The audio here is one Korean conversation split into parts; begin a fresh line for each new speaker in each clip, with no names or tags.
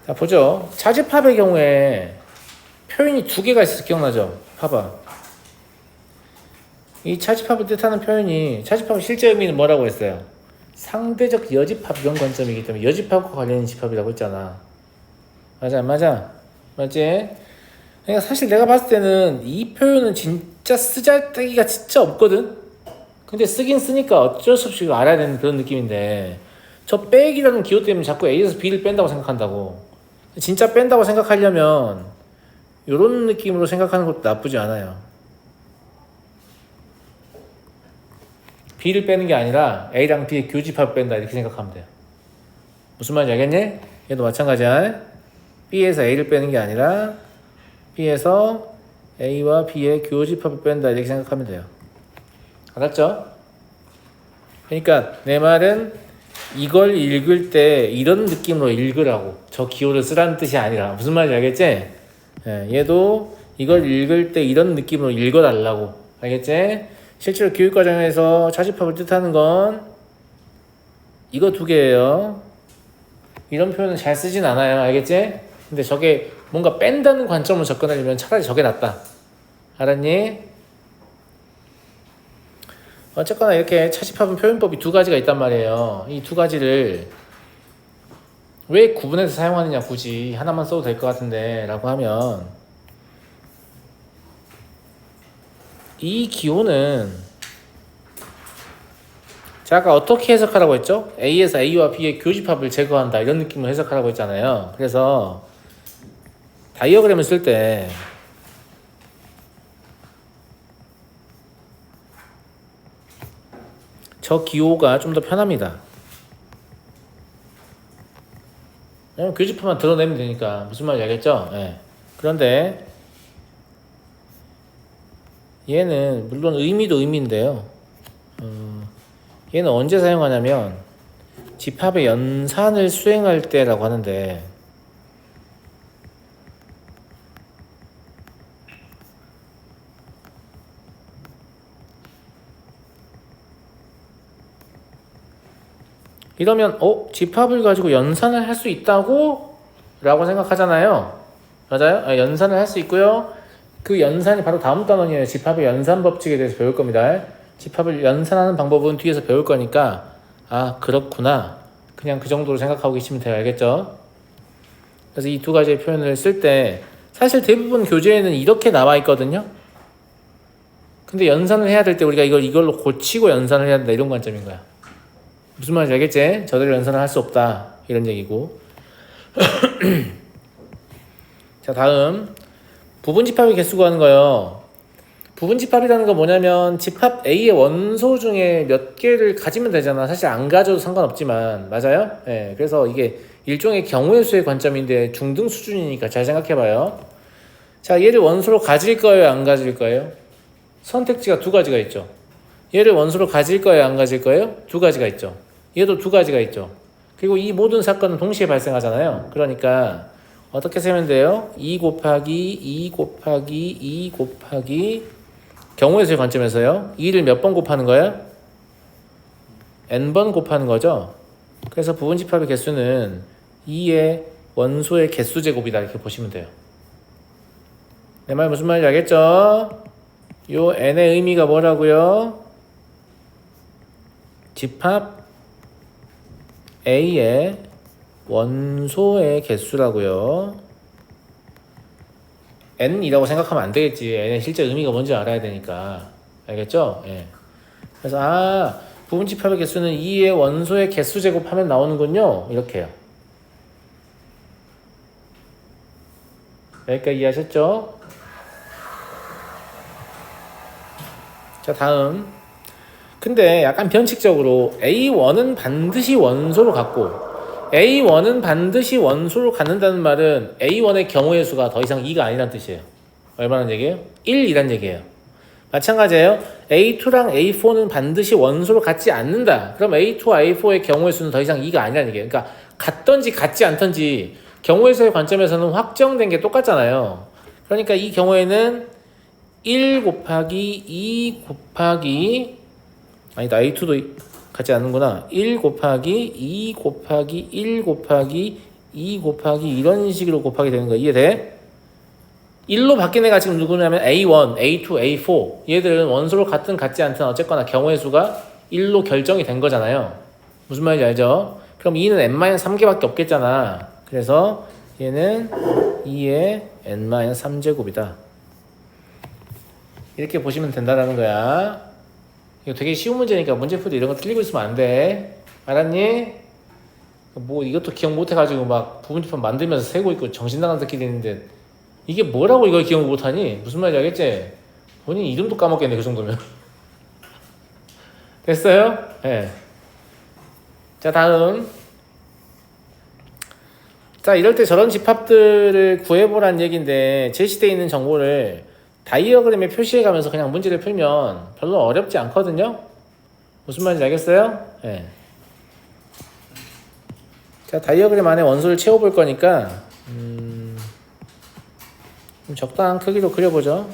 자, 보죠. 차집합의 경우에 표현이 두 개가 있어서 기억나죠? 봐봐. 이 차집합을 뜻하는 표현이, 차집합의 실제 의미는 뭐라고 했어요? 상대적 여집합 이런 관점이기 때문에 여집합과 관련된 집합이라고 했잖아. 맞아, 안 맞아? 맞지? 그러니까 사실 내가 봤을 때는 이 표현은 진짜 쓰잘데기가 진짜 없거든? 근데 쓰긴 쓰니까 어쩔 수 없이 알아야 되는 그런 느낌인데, 저 빼기라는 기호 때문에 자꾸 A에서 B를 뺀다고 생각한다고. 진짜 뺀다고 생각하려면 이런 느낌으로 생각하는 것도 나쁘지 않아요. B를 빼는 게 아니라 A랑 B의 교집합을 뺀다 이렇게 생각하면 돼요. 무슨 말인지 알겠니? 얘도 마찬가지야. B에서 A를 빼는 게 아니라 B에서 A와 B의 교집합을 뺀다 이렇게 생각하면 돼요. 알았죠? 그러니까 내 말은 이걸 읽을 때 이런 느낌으로 읽으라고, 저 기호를 쓰라는 뜻이 아니라. 무슨 말인지 알겠지? 예, 얘도 이걸 읽을 때 이런 느낌으로 읽어달라고. 알겠지? 실제로 교육과정에서 차집합을 뜻하는 건 이거 두 개예요. 이런 표현은 잘 쓰진 않아요. 알겠지? 근데 저게 뭔가 뺀다는 관점으로 접근하려면 차라리 저게 낫다. 알았니? 어쨌거나 이렇게 차집합은 표현법이 두 가지가 있단 말이에요. 이 두 가지를 왜 구분해서 사용하느냐, 굳이 하나만 써도 될 것 같은데 라고 하면, 이 기호는 자, 아까 어떻게 해석하라고 했죠? A에서 A와 B의 교집합을 제거한다 이런 느낌으로 해석하라고 했잖아요. 그래서 다이어그램을 쓸 때 저 기호가 좀 더 편합니다. 교집합만 드러내면 되니까. 무슨 말인지 알겠죠? 네. 그런데 얘는 물론 의미도 의미인데요. 얘는 언제 사용하냐면 집합의 연산을 수행할 때라고 하는데, 이러면 집합을 가지고 연산을 할 수 있다고? 라고 생각하잖아요. 맞아요? 연산을 할 수 있고요. 그 연산이 바로 다음 단원이에요. 집합의 연산 법칙에 대해서 배울 겁니다. 집합을 연산하는 방법은 뒤에서 배울 거니까, 아, 그렇구나, 그냥 그 정도로 생각하고 계시면 돼요. 알겠죠? 그래서 이 두 가지의 표현을 쓸 때 사실 대부분 교재에는 이렇게 나와 있거든요. 근데 연산을 해야 될 때 우리가 이걸로 고치고 연산을 해야 된다 이런 관점인 거야. 무슨 말인지 알겠지? 저대로 연산을 할 수 없다 이런 얘기고. 자, 다음 부분집합의 개수 구하는 거예요. 부분집합이라는 건 뭐냐면 집합 A의 원소 중에 몇 개를 가지면 되잖아. 사실 안 가져도 상관없지만. 맞아요? 네, 그래서 이게 일종의 경우의 수의 관점인데 중등 수준이니까 잘 생각해봐요. 자, 얘를 원소로 가질 거예요, 안 가질 거예요? 선택지가 두 가지가 있죠. 얘를 원소로 가질 거예요, 안 가질 거예요? 두 가지가 있죠. 얘도 두 가지가 있죠. 그리고 이 모든 사건은 동시에 발생하잖아요. 그러니까 어떻게 세면 돼요? 2 곱하기 2 곱하기 2 곱하기 경우의 수의 관점에서요. 2를 몇 번 곱하는 거예요? n번 곱하는 거죠. 그래서 부분집합의 개수는 2의 원소의 개수 제곱이다 이렇게 보시면 돼요. 내 말 무슨 말인지 알겠죠? 요 n의 의미가 뭐라고요? 집합 A의 원소의 개수라고요. n이라고 생각하면 안 되겠지. n의 실제 의미가 뭔지 알아야 되니까. 알겠죠? 예. 그래서 부분집합의 개수는 2의 원소의 개수 제곱하면 나오는군요. 이렇게요. 여기까지 이해하셨죠? 자, 다음. 근데 약간 변칙적으로 A1은 반드시 원소로 갖고 A1은 반드시 원소로 갖는다는 말은 A1의 경우의 수가 더 이상 2가 아니란 뜻이에요. 얼마나 얘기해요? 1이란 얘기예요. 마찬가지예요. A2랑 A4는 반드시 원소로 갖지 않는다. 그럼 A2와 A4의 경우의 수는 더 이상 2가 아니란 얘기예요. 그러니까 같던지 같지 않던지 경우의 수의 관점에서는 확정된 게 똑같잖아요. 그러니까 이 경우에는 1 곱하기 2 곱하기 아니다, A2도 같지 않는구나. 1 곱하기 2 곱하기 1 곱하기 2 곱하기 이런 식으로 곱하게 되는 거야. 이해돼? 1로 바뀐 애가 지금 누구냐면 A1, A2, A4 얘들은 원소로 같든 같지 않든 어쨌거나 경우의 수가 1로 결정이 된 거잖아요. 무슨 말인지 알죠? 그럼 2는 n-3개밖에 없겠잖아. 그래서 얘는 2의 n-3제곱이다. 이렇게 보시면 된다라는 거야. 이거 되게 쉬운 문제니까 문제풀이 이런 거 틀리고 있으면 안 돼. 알았니? 뭐 이것도 기억 못 해가지고 막 부분집합 만들면서 세고 있고 정신 나간 새끼들 있는데 이게 뭐라고 이걸 기억 못하니? 무슨 말인지 알겠지? 본인 이름도 까먹겠네 그 정도면. 됐어요? 네. 자 다음. 자 이럴 때 저런 집합들을 구해보란 얘기인데 제시되어 있는 정보를 다이어그램에 표시해가면서 그냥 문제를 풀면 별로 어렵지 않거든요. 무슨 말인지 알겠어요? 네. 자 다이어그램 안에 원소를 채워볼 거니까 좀 적당한 크기로 그려보죠.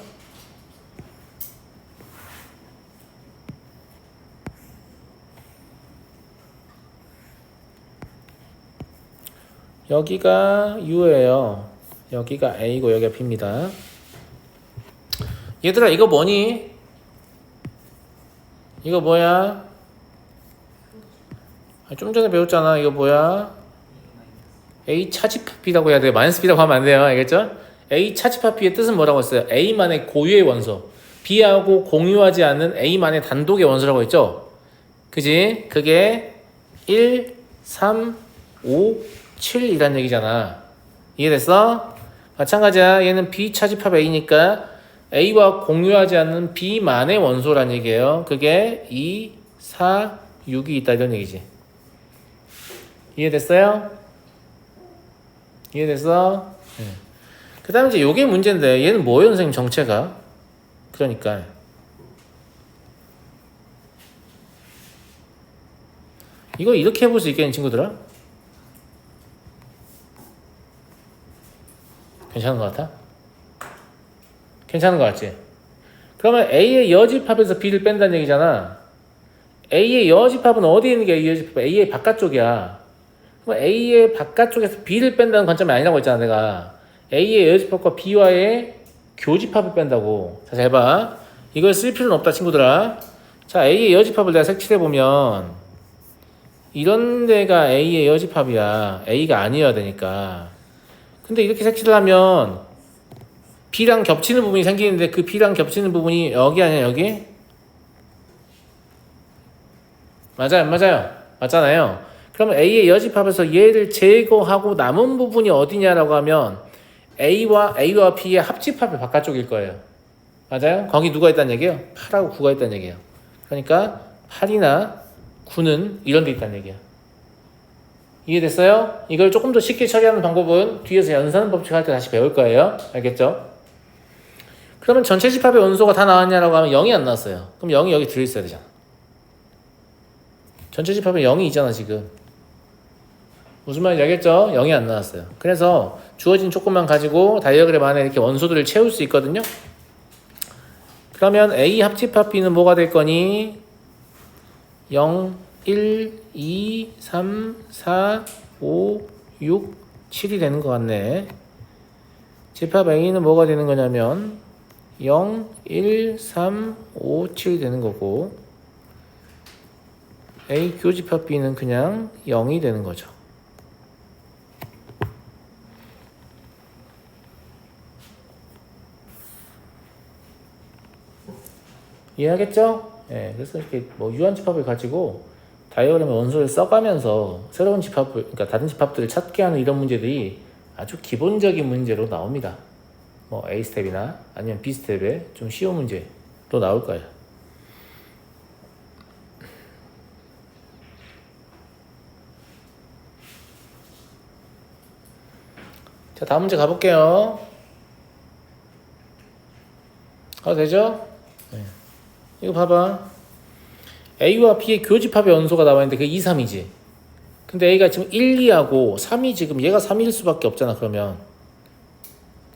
여기가 U예요. 여기가 A고 여기가 B입니다. 얘들아 이거 뭐니? 이거 뭐야? 좀 전에 배웠잖아. 이거 뭐야? A 차집합 B라고 해야 돼. 마이너스 B라고 하면 안 돼요. 알겠죠? A 차집합 B의 뜻은 뭐라고 했어요? A만의 고유의 원소. B하고 공유하지 않는 A만의 단독의 원소라고 했죠? 그지? 그게 1, 3, 5, 7이란 얘기잖아. 이해됐어? 마찬가지야. 얘는 B 차집합 A니까 A와 공유하지 않는 B만의 원소란 얘기예요. 그게 2, 4, 6이 있다 이런 얘기지. 이해됐어요? 이해됐어? 네. 그 다음에 이제 요게 문제인데 얘는 뭐예요 선생님 정체가? 그러니까 이거 이렇게 해볼 수 있겠니 친구들아? 괜찮은 것 같아? 괜찮은 것 같지? 그러면 A의 여집합에서 B를 뺀다는 얘기잖아. A의 여집합은 어디에 있는 게 A의 여집합? A의 바깥쪽이야. 그럼 A의 바깥쪽에서 B를 뺀다는 관점이 아니라고 했잖아 내가. A의 여집합과 B와의 교집합을 뺀다고. 자, 잘 봐. 이걸 쓸 필요는 없다 친구들아. 자, A의 여집합을 내가 색칠해보면 이런 데가 A의 여집합이야. A가 아니어야 되니까. 근데 이렇게 색칠을 하면 B랑 겹치는 부분이 생기는데 그 B랑 겹치는 부분이 여기 아니야 여기? 맞아요 안 맞아요? 맞잖아요. 그러면 A의 여집합에서 얘를 제거하고 남은 부분이 어디냐라고 하면 A와 B의 합집합의 바깥쪽일 거예요. 맞아요? 거기 누가 있다는 얘기예요? 8하고 9가 있다는 얘기예요. 그러니까 8이나 9는 이런 데 있다는 얘기야. 이해됐어요? 이걸 조금 더 쉽게 처리하는 방법은 뒤에서 연산 법칙 할 때 다시 배울 거예요. 알겠죠? 그러면 전체 집합의 원소가 다 나왔냐라고 하면 0이 안 나왔어요. 그럼 0이 여기 들어있어야 되잖아. 전체 집합에 0이 있잖아 지금. 무슨 말인지 알겠죠? 0이 안 나왔어요. 그래서 주어진 조건만 가지고 다이어그램 안에 이렇게 원소들을 채울 수 있거든요. 그러면 A 합집합 B는 뭐가 될 거니? 0, 1, 2, 3, 4, 5, 6, 7이 되는 것 같네. 집합 A는 뭐가 되는 거냐면 0, 1, 3, 5, 7이 되는 거고 A 교집합 B는 그냥 0이 되는 거죠. 이해하겠죠? 예, 그래서 이렇게 뭐 유한 집합을 가지고 다이어그램의 원소를 써가면서 새로운 집합을, 그러니까 다른 집합들을 찾게 하는 이런 문제들이 아주 기본적인 문제로 나옵니다. 뭐 A 스텝이나 아니면 B 스텝에 좀 쉬운 문제로 나올 거예요. 자, 다음 문제 가볼게요. 가도 되죠? 네. 이거 봐봐. A와 B의 교집합의 원소가 나와 있는데 그게 2, 3이지. 근데 A가 지금 1, 2하고 3이 지금 얘가 3일 수밖에 없잖아. 그러면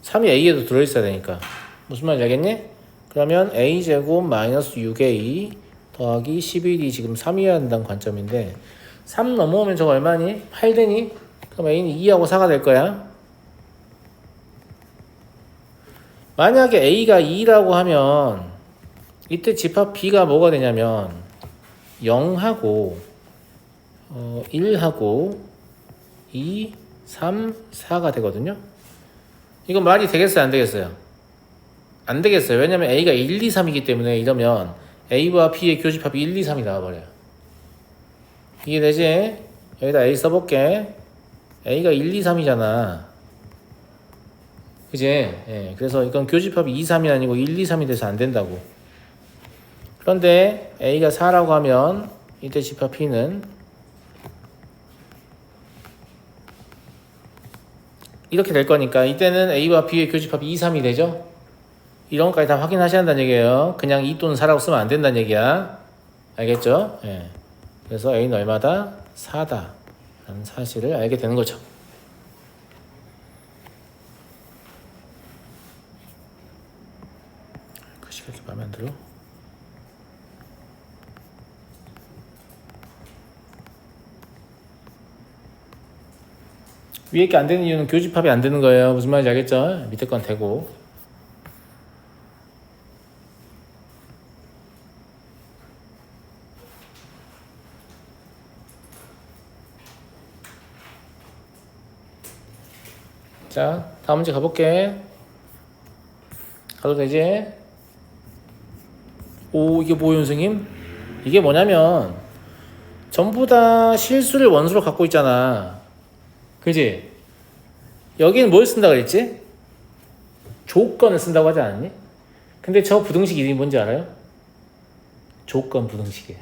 3이 A에도 들어있어야 되니까. 무슨 말인지 알겠니? 그러면 A제곱 마이너스 6A 더하기 11이 지금 3이어야 한다는 관점인데 3 넘어오면 저거 얼마니? 8 되니? 그럼 A는 2하고 4가 될 거야. 만약에 A가 2라고 하면 이때 집합 B가 뭐가 되냐면 0하고 1하고 2, 3, 4가 되거든요. 이건 말이 되겠어요? 안 되겠어요? 안 되겠어요. 왜냐면 A가 1, 2, 3이기 때문에 이러면 A와 B의 교집합이 1, 2, 3이 나와버려요. 이해되지? 여기다 A 써볼게. A가 1, 2, 3이잖아. 그지? 예, 그래서 이건 교집합이 2, 3이 아니고 1, 2, 3이 돼서 안 된다고. 그런데 A가 4라고 하면 이때 집합 P는 이렇게 될 거니까 이때는 A와 B의 교집합이 2, 3이 되죠? 이런 것까지 다 확인하셔야 한다는 얘기예요. 그냥 2 또는 4라고 쓰면 안 된다는 얘기야. 알겠죠? 예. 그래서 A는 얼마다? 4다 라는 사실을 알게 되는 거죠. 글씨가 이렇게 마음에 안 들어? 위에 게 안 되는 이유는 교집합이 안 되는 거예요. 무슨 말인지 알겠죠? 밑에 건 되고. 자, 다음 문제 가볼게. 가도 되지? 오, 이게 뭐예요, 선생님? 이게 뭐냐면 전부 다 실수를 원수로 갖고 있잖아. 그지? 여기는 뭘 쓴다 그랬지? 조건을 쓴다고 하지 않았니? 근데 저 부등식 이름이 뭔지 알아요? 조건 부등식이에요.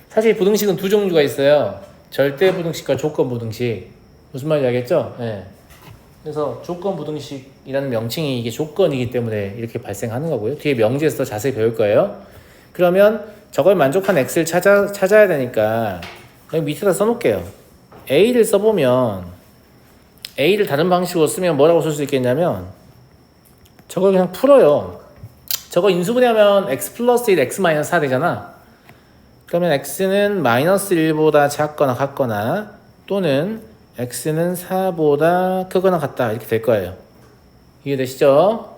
사실 부등식은 두 종류가 있어요. 절대 부등식과 조건 부등식. 무슨 말인지 알겠죠? 네. 그래서 조건 부등식이라는 명칭이 이게 조건이기 때문에 이렇게 발생하는 거고요. 뒤에 명제에서 더 자세히 배울 거예요. 그러면 저걸 만족한 x를 찾아야 되니까 여기 밑에다 써놓을게요. a를 써보면 a를 다른 방식으로 쓰면 뭐라고 쓸 수 있겠냐면 저걸 그냥 풀어요. 저거 인수분해하면 x 플러스 1, x 마이너스 4 되잖아. 그러면 x는 마이너스 1보다 작거나 같거나 또는 x는 4보다 크거나 같다 이렇게 될 거예요. 이해되시죠?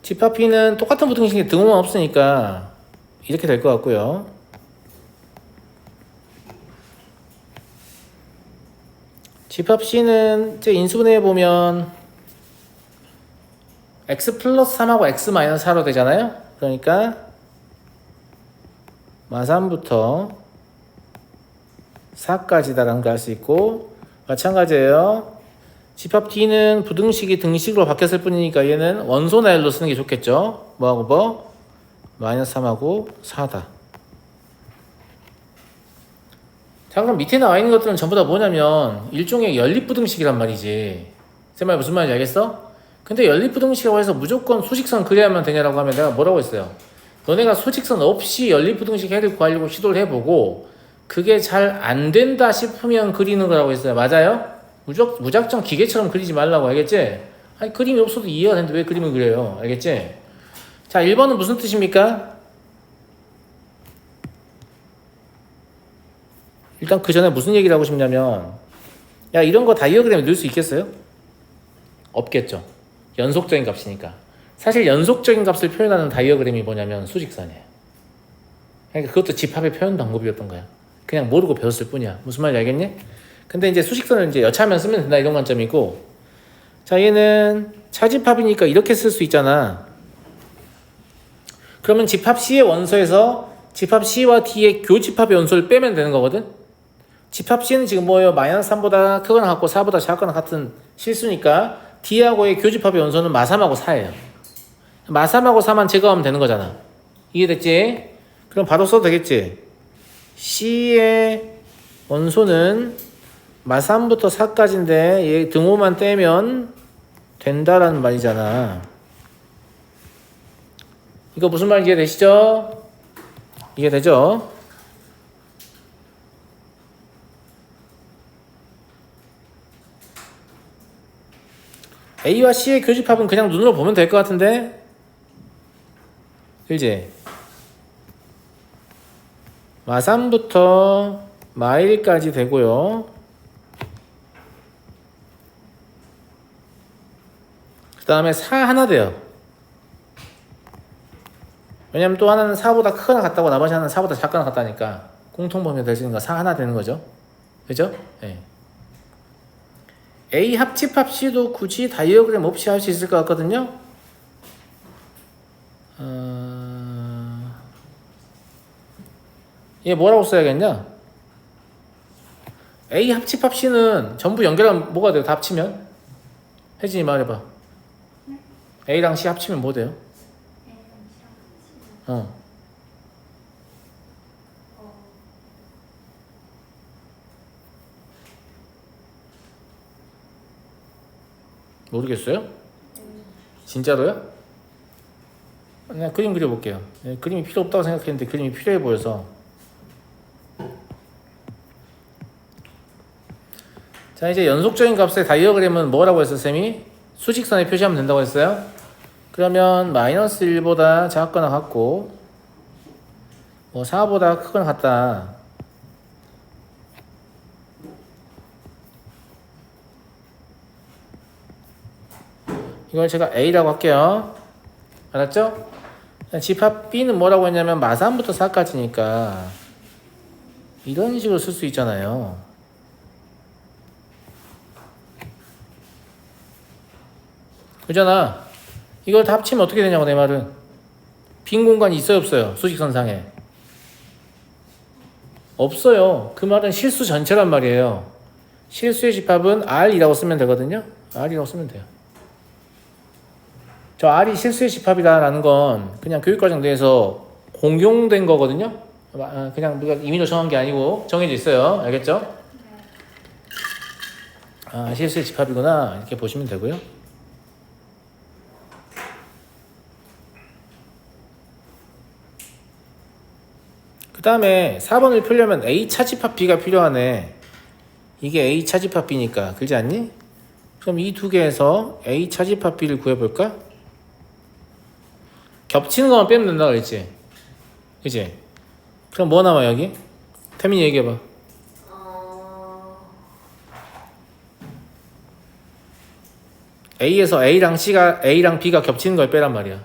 집합 P는 똑같은 부등식에 등호만 없으니까 이렇게 될 것 같고요. 집합 C는 이제 인수분해해 보면 x 플러스 3하고 x 마이너스 4로 되잖아요. 그러니까 마3부터 4까지다라는 걸 알 수 있고 마찬가지예요. 집합 D는 부등식이 등식으로 바뀌었을 뿐이니까 얘는 원소 나열로 쓰는 게 좋겠죠. 뭐하고 뭐? 마이너스 3하고 4다. 자, 그럼 밑에 나와 있는 것들은 전부 다 뭐냐면 일종의 연립부등식이란 말이지. 제 말 무슨 말인지 알겠어? 근데 연립부등식이라고 해서 무조건 수직선 그려야만 되냐라고 하면 내가 뭐라고 했어요? 너네가 수직선 없이 연립부등식 해를 구하려고 시도를 해보고 그게 잘 안 된다 싶으면 그리는 거라고 했어요. 맞아요? 무작정 기계처럼 그리지 말라고. 알겠지? 아니 그림이 없어도 이해가 되는데 왜 그림을 그려요? 알겠지? 자, 1번은 무슨 뜻입니까? 일단 그 전에 무슨 얘기를 하고 싶냐면 야, 이런 거 다이어그램에 넣을 수 있겠어요? 없겠죠. 연속적인 값이니까. 사실 연속적인 값을 표현하는 다이어그램이 뭐냐면 수직선이에요. 그러니까 그것도 집합의 표현 방법이었던 거야. 그냥 모르고 배웠을 뿐이야. 무슨 말인지 알겠니? 근데 이제 수직선을 이제 여차하면 쓰면 된다 이런 관점이고, 자, 얘는 차집합이니까 이렇게 쓸 수 있잖아. 그러면 집합 C의 원소에서 집합 C와 D의 교집합의 원소를 빼면 되는 거거든. 집합 C는 지금 뭐예요? 마이너스 3보다 크거나 같고 4보다 작거나 같은 실수니까 D하고의 교집합의 원소는 마3하고 4예요. 마3하고 4만 제거하면 되는 거잖아. 이해됐지? 그럼 바로 써도 되겠지? C의 원소는 마3부터 4까지인데 얘 등호만 떼면 된다라는 말이잖아. 이거 무슨 말인지 이해되시죠? 이해되죠? A와 C의 교집합은 그냥 눈으로 보면 될 것 같은데 그지? 마3부터 마1까지 되고요. 그 다음에 4 하나 돼요. 왜냐면 또 하나는 4보다 크거나 같다고 나머지 하나는 4보다 작거나 같다니까 공통범위가 될 수 있는 거 4 하나 되는 거죠. 그죠? 네. A 합집합 C도 굳이 다이어그램 없이 할 수 있을 것 같거든요. 얘 뭐라고 써야겠냐? A 합집합 C는 전부 연결하면 뭐가 돼요? 다 합치면? 혜진이 말해봐. A랑 C 합치면 뭐 돼요? 모르겠어요? 진짜로요? 그냥 그림 그려볼게요. 그림이 필요 없다고 생각했는데 그림이 필요해 보여서. 자, 이제 연속적인 값의 다이어그램은 뭐라고 했어, 쌤이? 수직선에 표시하면 된다고 했어요? 그러면 마이너스 1보다 작거나 같고 뭐 4보다 크거나 같다. 이걸 제가 A라고 할게요. 알았죠? 집합 B는 뭐라고 했냐면 마3부터 4까지니까 이런 식으로 쓸 수 있잖아요. 그잖아. 이걸 다 합치면 어떻게 되냐고 내 말은. 빈 공간이 있어요 없어요? 수직선상에. 없어요. 그 말은 실수 전체란 말이에요. 실수의 집합은 R이라고 쓰면 되거든요. R이라고 쓰면 돼요. 저 R이 실수의 집합이다라는 건 그냥 교육과정 내에서 공용된 거거든요. 그냥 누가 임의로 정한 게 아니고 정해져 있어요. 알겠죠? 아, 실수의 집합이구나 이렇게 보시면 되고요. 그 다음에 4번을 풀려면 A 차집합 B가 필요하네. 이게 A 차집합 B니까 그렇지 않니? 그럼 이 두 개에서 A 차집합 B를 구해볼까? 겹치는 것만 빼면 된다 그랬지? 그치? 그럼 뭐 남아 여기? 태민이 얘기해봐. A에서 A랑 B가 겹치는 걸 빼란 말이야.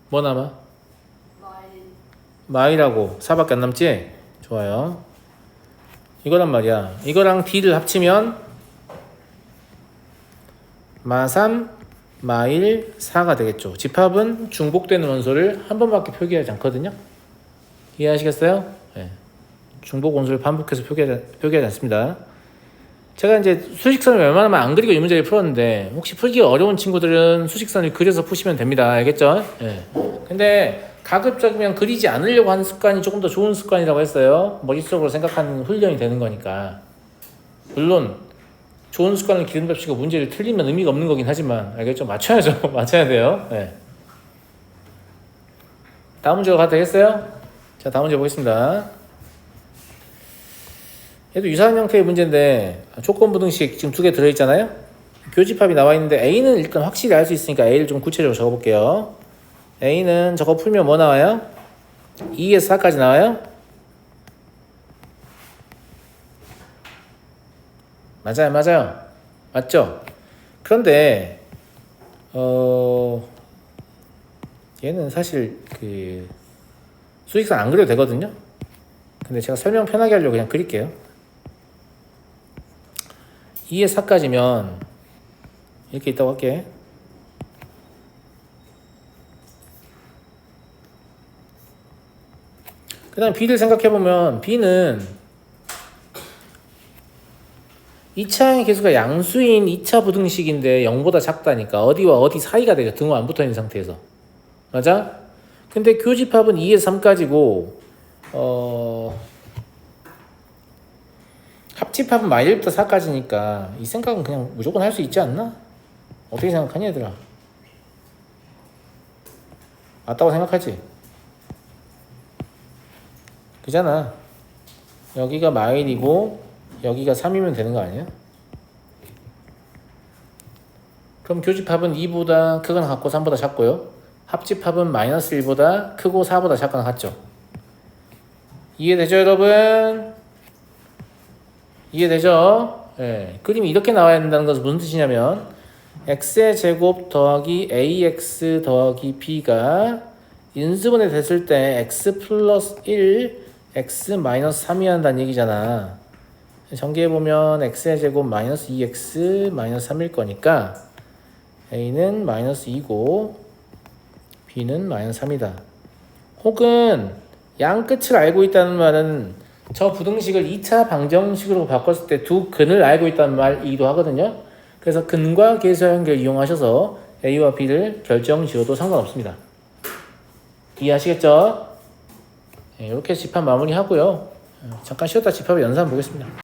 뭐 남아? 마이라고 4밖에 안 남지? 좋아요. 이거란 말이야. 이거랑 D를 합치면 마3, 마1, 4가 되겠죠. 집합은 중복되는 원소를 한 번밖에 표기하지 않거든요. 이해하시겠어요? 네. 중복 원소를 반복해서 표기하지 않습니다. 제가 이제 수직선을 웬만하면 안 그리고 이 문제를 풀었는데 혹시 풀기가 어려운 친구들은 수직선을 그려서 푸시면 됩니다. 알겠죠? 네. 근데 가급적이면 그리지 않으려고 하는 습관이 조금 더 좋은 습관이라고 했어요. 머릿속으로 생각하는 훈련이 되는 거니까. 물론 좋은 습관을 기른답시고 문제를 틀리면 의미가 없는 거긴 하지만 알겠죠? 맞춰야죠. 맞춰야 돼요. 네. 다음 문제로 가도 되겠어요? 자, 다음 문제 보겠습니다. 얘도 유사한 형태의 문제인데 조건부등식 지금 두 개 들어있잖아요. 교집합이 나와 있는데 A는 일단 확실히 알 수 있으니까 A를 좀 구체적으로 적어볼게요. A는 저거 풀면 뭐 나와요? 2에서 4까지 나와요? 맞아요. 맞죠? 그런데 얘는 사실 그 수직선 안 그려도 되거든요. 근데 제가 설명 편하게 하려고 그냥 그릴게요. 2에서 4까지면 이렇게 있다고 할게. 그 다음 B를 생각해보면 B는 2차항의 개수가 양수인 2차 부등식인데 0보다 작다니까 어디와 어디 사이가 되죠. 등호 안 붙어있는 상태에서. 맞아? 근데 교집합은 2에서 3까지고 합집합은 마1부터 4까지니까 이 생각은 그냥 무조건 할 수 있지 않나? 어떻게 생각하냐 얘들아? 맞다고 생각하지? 그잖아. 여기가 마1이고 여기가 3이면 되는 거 아니야? 그럼 교집합은 2보다 크거나 같고 3보다 작고요. 합집합은 마이너스 1보다 크고 4보다 작거나 같죠. 이해되죠 여러분? 이해되죠? 예, 그림이 이렇게 나와야 된다는 것은 무슨 뜻이냐면 x의 제곱 더하기 ax 더하기 b가 인수분해 됐을 때 x 플러스 1, x 마이너스 3이 한다는 얘기잖아. 전개해보면 x의 제곱 마이너스 2x 마이너스 3일 거니까 a는 마이너스 2고 b는 마이너스 3이다. 혹은 양 끝을 알고 있다는 말은 저 부등식을 2차 방정식으로 바꿨을 때 두 근을 알고 있다는 말이기도 하거든요. 그래서 근과 계수 연결 이용하셔서 a와 b를 결정 지어도 상관없습니다. 이해하시겠죠? 네, 이렇게 집합 마무리하고요. 잠깐 쉬었다 집합을 연산 보겠습니다.